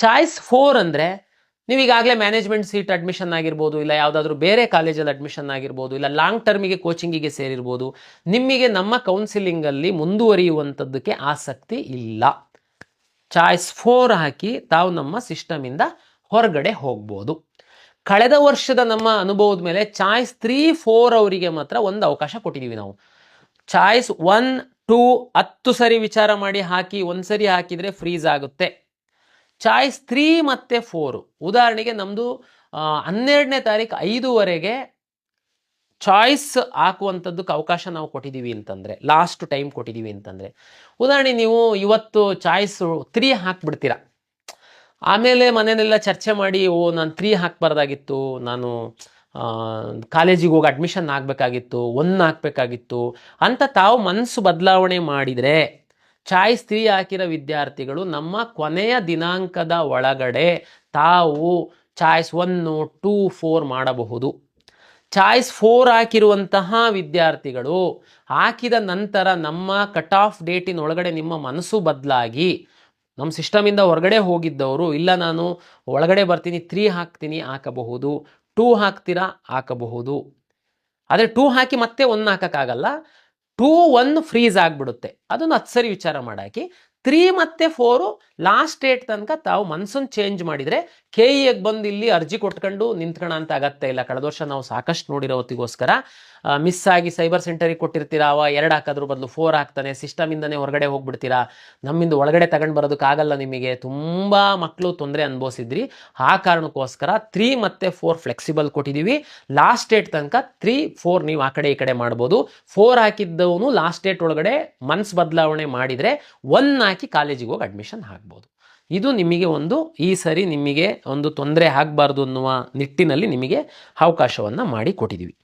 Choice 4 ಅಂದರೆ ನೀವು ಈಗಾಗಲೇ ಮ್ಯಾನೇಜ್ಮೆಂಟ್ ಸೀಟ್ ಅಡ್ಮಿಷನ್ ಆಗಿರ್ಬೋದು, ಇಲ್ಲ ಯಾವುದಾದ್ರೂ ಬೇರೆ ಕಾಲೇಜಲ್ಲಿ ಅಡ್ಮಿಷನ್ ಆಗಿರ್ಬೋದು, ಇಲ್ಲ ಲಾಂಗ್ ಟರ್ಮಿಗೆ ಕೋಚಿಂಗಿಗೆ ಸೇರಿರ್ಬೋದು. ನಿಮಗೆ ನಮ್ಮ ಕೌನ್ಸಿಲಿಂಗಲ್ಲಿ ಮುಂದುವರಿಯುವಂಥದ್ದಕ್ಕೆ ಆಸಕ್ತಿ ಇಲ್ಲ. ಚಾಯ್ಸ್ 4 ಹಾಕಿ ತಾವು ನಮ್ಮ ಸಿಸ್ಟಮಿಂದ ಹೊರಗಡೆ ಹೋಗ್ಬೋದು. ಕಳೆದ ವರ್ಷದ ನಮ್ಮ ಅನುಭವದ ಮೇಲೆ ಚಾಯ್ಸ್ 3, 4 ಅವರಿಗೆ ಮಾತ್ರ ಒಂದು ಅವಕಾಶ ಕೊಟ್ಟಿದ್ದೀವಿ ನಾವು. ಚಾಯ್ಸ್ 1, 2 10 ಸರಿ ವಿಚಾರ ಮಾಡಿ ಹಾಕಿ, ಒಂದು ಸರಿ ಹಾಕಿದರೆ ಫ್ರೀಸ್ ಆಗುತ್ತೆ. ಚಾಯ್ಸ್ 3 ಮತ್ತು 4 ಉದಾಹರಣೆಗೆ ನಮ್ಮದು 12ನೇ ತಾರೀಕು 5ವರೆಗೆ ಚಾಯ್ಸ್ ಹಾಕುವಂಥದ್ದಕ್ಕೆ ಅವಕಾಶ ನಾವು ಕೊಟ್ಟಿದ್ದೀವಿ ಅಂತಂದರೆ, ಲಾಸ್ಟ್ ಟೈಮ್ ಕೊಟ್ಟಿದ್ದೀವಿ ಅಂತಂದರೆ, ಉದಾಹರಣೆ ನೀವು ಇವತ್ತು ಚಾಯ್ಸ್ 3 ಹಾಕ್ಬಿಡ್ತೀರಾ. ಆಮೇಲೆ ಮನೆಯಲ್ಲೆಲ್ಲ ಚರ್ಚೆ ಮಾಡಿ, ನಾನು 3 ಹಾಕಬಾರ್ದಾಗಿತ್ತು, ನಾನು ಕಾಲೇಜಿಗೆ ಹೋಗಿ ಅಡ್ಮಿಷನ್ ಆಗಬೇಕಾಗಿತ್ತು, 1 ಹಾಕಬೇಕಾಗಿತ್ತು ಅಂತ ತಾವು ಮನಸ್ಸು ಬದಲಾವಣೆ ಮಾಡಿದರೆ, ಚಾಯ್ಸ್ 3 ಹಾಕಿರೋ ವಿದ್ಯಾರ್ಥಿಗಳು ನಮ್ಮ ಕೊನೆಯ ದಿನಾಂಕದ ಒಳಗಡೆ ತಾವು ಚಾಯ್ಸ್ 1, 2, 4 ಮಾಡಬಹುದು. ಚಾಯ್ಸ್ 4 ಹಾಕಿರುವಂತಹ ವಿದ್ಯಾರ್ಥಿಗಳು ಹಾಕಿದ ನಂತರ ನಮ್ಮ ಕಟ್ ಆಫ್ ಡೇಟಿನೊಳಗಡೆ ನಿಮ್ಮ ಮನಸ್ಸು ಬದಲಾಗಿ ನಮ್ಮ ಸಿಸ್ಟಮಿಂದ ಹೊರಗಡೆ ಹೋಗಿದ್ದವರು, ಇಲ್ಲ ನಾನು ಒಳಗಡೆ ಬರ್ತೀನಿ 3 ಹಾಕ್ತೀನಿ ಹಾಕಬಹುದು, 2 ಹಾಕ್ತೀರಾ ಹಾಕಬಹುದು. ಆದರೆ 2 ಹಾಕಿ ಮತ್ತೆ 1 ಹಾಕೋಕ್ಕಾಗಲ್ಲ. 2, 1 ಫ್ರೀಸ್ ಆಗಿಬಿಡುತ್ತೆ. ಅದನ್ನು 10 ಸರಿ ವಿಚಾರ ಮಾಡಾಕಿ 3 ಮತ್ತು 4 ಲಾಸ್ಟ್ ಡೇಟ್ ತನಕ ತಾವು ಮನಸ್ಸನ್ನು ಚೇಂಜ್ ಮಾಡಿದರೆ KEಗೆ ಬಂದು ಇಲ್ಲಿ ಅರ್ಜಿ ಕೊಟ್ಕೊಂಡು ನಿಂತ್ಕೊಳ್ಳೋ ಅಂತ ಅಗತ್ಯ ಇಲ್ಲ. ಕಳೆದ ವರ್ಷ ನಾವು ಸಾಕಷ್ಟು ನೋಡಿರೋ ಹೊತ್ತಿಗೋಸ್ಕರ ಮಿಸ್ ಆಗಿ ಸೈಬರ್ ಸೆಂಟರಿಗೆ ಕೊಟ್ಟಿರ್ತೀರಾ, ಅವ 2 ಹಾಕೋದ್ರ ಬದಲು 4 ಹಾಕ್ತಾನೆ, ಸಿಸ್ಟಮಿಂದನೇ ಹೊರಗಡೆ ಹೋಗ್ಬಿಡ್ತೀರಾ, ನಮ್ಮಿಂದ ಒಳಗಡೆ ತಗೊಂಡು ಬರೋದಕ್ಕಾಗಲ್ಲ, ನಿಮಗೆ ತುಂಬ ಮಕ್ಕಳು ತೊಂದರೆ ಅನುಭವಿಸಿದ್ರಿ. ಆ ಕಾರಣಕ್ಕೋಸ್ಕರ 3 ಮತ್ತು 4 ಫ್ಲೆಕ್ಸಿಬಲ್ ಕೊಟ್ಟಿದ್ದೀವಿ. ಲಾಸ್ಟ್ ಡೇಟ್ ತನಕ 3, 4 ನೀವು ಆ ಕಡೆ ಈ ಕಡೆ ಮಾಡ್ಬೋದು. 4 ಹಾಕಿದ್ದವನು ಲಾಸ್ಟ್ ಡೇಟ್ ಒಳಗಡೆ ಮನಸ್ಸು ಬದಲಾವಣೆ ಮಾಡಿದರೆ 1 ಹಾಕಿ ಕಾಲೇಜಿಗೆ ಹೋಗಿ ಅಡ್ಮಿಷನ್ ಆಗ್ಬೋದು. ಇದು ನಿಮಗೆ ಈ ಸರಿ ನಿಮಗೆ ಒಂದು ತೊಂದರೆ ಆಗಬಾರ್ದು ಅನ್ನುವ ನಿಟ್ಟಿನಲ್ಲಿ ನಿಮಗೆ ಅವಕಾಶವನ್ನು ಮಾಡಿ ಕೊಟ್ಟಿದ್ದೀವಿ.